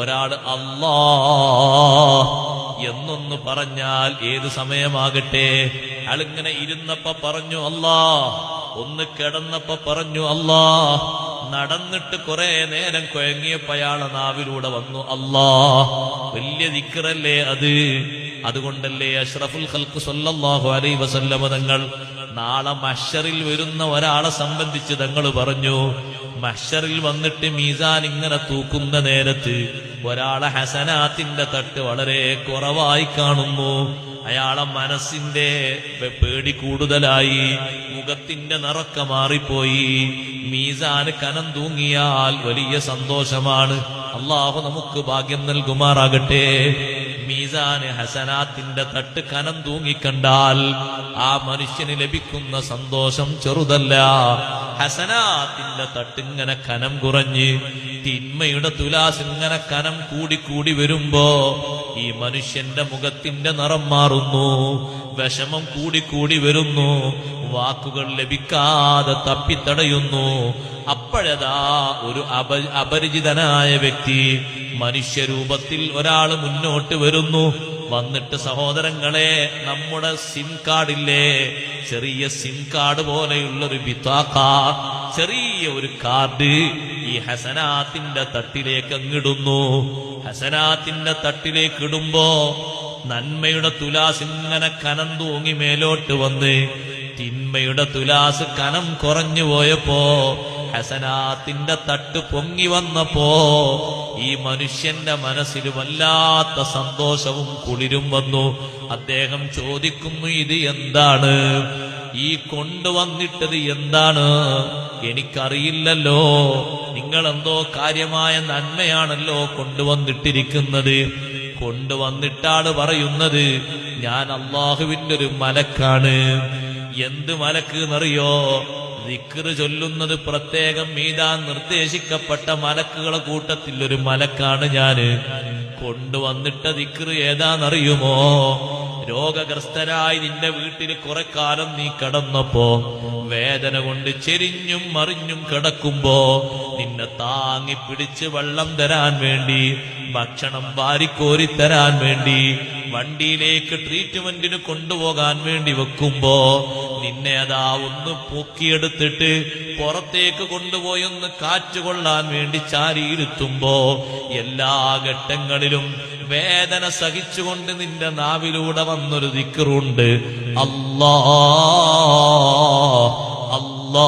ഒരാൾ അല്ലാ എന്നൊന്ന് പറഞ്ഞാൽ ഏത് സമയമാകട്ടെ, അയാളിങ്ങനെ ഇരുന്നപ്പോ പറഞ്ഞു അല്ലാ, ഒന്ന് കിടന്നപ്പോ പറഞ്ഞു അല്ലാ, നടന്നിട്ട് കുറെ നേരം കുഴങ്ങിയപ്പോ അയാളെ നാവിലൂടെ വന്നു അല്ലാ. വലിയ ദിക്റല്ലേ അത്. അതുകൊണ്ടല്ലേ അഷ്റഫുൽ ഖൽഖ് സല്ലല്ലാഹു അലൈഹി വസല്ലമ തങ്ങൾ നാളെ മഹ്ശറിൽ വരുന്ന ഒരാളെ സംബന്ധിച്ച് തങ്ങൾ പറഞ്ഞു, മഹ്ശറിൽ വന്നിട്ട് മീസാൻ ഇങ്ങനെ തൂക്കുന്ന നേരത്ത് ഒരാളെ ഹസനാത്തിന്റെ തട്ട് വളരെ കുറവായി കാണുന്നു. അയാളെ മനസ്സിന്റെ പേടി കൂടുതലായി, മുഖത്തിന്റെ നിറക്ക മാറിപ്പോയി. മീസാന് കനം തൂങ്ങിയാൽ വലിയ സന്തോഷമാണ്. അള്ളാഹു നമുക്ക് ഭാഗ്യം നൽകുമാറാകട്ടെ. മീസാന് ഹസനാത്തിന്റെ തട്ട് കനം തൂങ്ങിക്കണ്ടാൽ ആ മനുഷ്യന് ലഭിക്കുന്ന സന്തോഷം ചെറുതല്ല. ഹസനാത്തിന്റെ തട്ടിങ്ങനെ കനം കുറഞ്ഞ് തിന്മയുടെ തുലാസ് ഇങ്ങനെ കനം കൂടി വരുമ്പോ ഈ മനുഷ്യന്റെ മുഖത്തിന്റെ നിറം മാറുന്നു, വിഷമം കൂടി വരുന്നു, വാക്കുകൾ ലഭിക്കാതെ തപ്പിത്തടയുന്നു. അപ്പോഴതാ ഒരു അപരിചിതനായ വ്യക്തി മനുഷ്യരൂപത്തിൽ ഒരാൾ മുന്നോട്ട് വരുന്നു. വന്നിട്ട് സഹോദരങ്ങളെ, നമ്മുടെ സിം കാർഡില്ലേ, ചെറിയ സിം കാർഡ് പോലെയുള്ളൊരു ബിത്താഖ, ചെറിയ ഒരു കാർഡ് ഈ ഹസനാത്തിന്റെ തട്ടിലേക്ക് അങ്ങിടുന്നു. ഹസനാത്തിന്റെ തട്ടിലേക്ക് ഇടുമ്പോ നന്മയുടെ തുലാസ് ഇങ്ങനെ കനം തൂങ്ങി മേലോട്ട് വന്ന് തിന്മയുടെ തുലാസ് കനം കുറഞ്ഞു പോയപ്പോ ഹസനാത്തിന്റെ തട്ട് പൊങ്ങി വന്നപ്പോ ഈ മനുഷ്യന്റെ മനസ്സിൽ വല്ലാത്ത സന്തോഷവും കുളിരും വന്നു. അദ്ദേഹം ചോദിക്കുന്നു, ഇത് എന്താണ്? ഈ കൊണ്ടുവന്നിട്ടത് എന്താണ്? എനിക്കറിയില്ലല്ലോ. നിങ്ങളെന്തോ കാര്യമായ നന്മയാണല്ലോ കൊണ്ടുവന്നിട്ടിരിക്കുന്നത്. കൊണ്ടുവന്നിട്ടാണ് പറയുന്നത്, ഞാൻ അള്ളാഹുവിന്റെ ഒരു മലക്കാണ്. എന്ത് മലക്ക് എന്നറിയോ? ദിക്ർ ചൊല്ലുന്നത് പ്രത്യേകം മീതാൻ നിർദ്ദേശിക്കപ്പെട്ട മലക്കുകളെ കൂട്ടത്തിൽ ഒരു മലക്കാണ് ഞാന്. കൊണ്ടുവന്നിട്ട ദിക്ർ ഏതാന്നറിയുമോ? രോഗഗ്രസ്തരായി നിന്റെ വീട്ടിൽ കുറെ കാലം നീ കിടന്നപ്പോ വേദന കൊണ്ട് ചെരിഞ്ഞും മറിഞ്ഞും കിടക്കുമ്പോ നിന്നെ താങ്ങി പിടിച്ച് വെള്ളം തരാൻ വേണ്ടി, ഭക്ഷണം വാരിക്കോരി തരാൻ വേണ്ടി, വണ്ടിയിലേക്ക് ട്രീറ്റ്മെന്റിന് കൊണ്ടുപോകാൻ വേണ്ടി വെക്കുമ്പോ നിന്നെ അതാ ഒന്ന് പൊക്കിയെടുത്തിട്ട് പുറത്തേക്ക് കൊണ്ടുപോയി ഒന്ന് കാറ്റുകൊള്ളാൻ വേണ്ടി ചാരിയിരുത്തുമ്പോ എല്ലാ ഘട്ടങ്ങളിലും വേദന സഹിച്ചുകൊണ്ട് നിന്റെ നാവിലൂടെ വന്നൊരു ദിക്റുണ്ട്, അല്ലാ അല്ലാ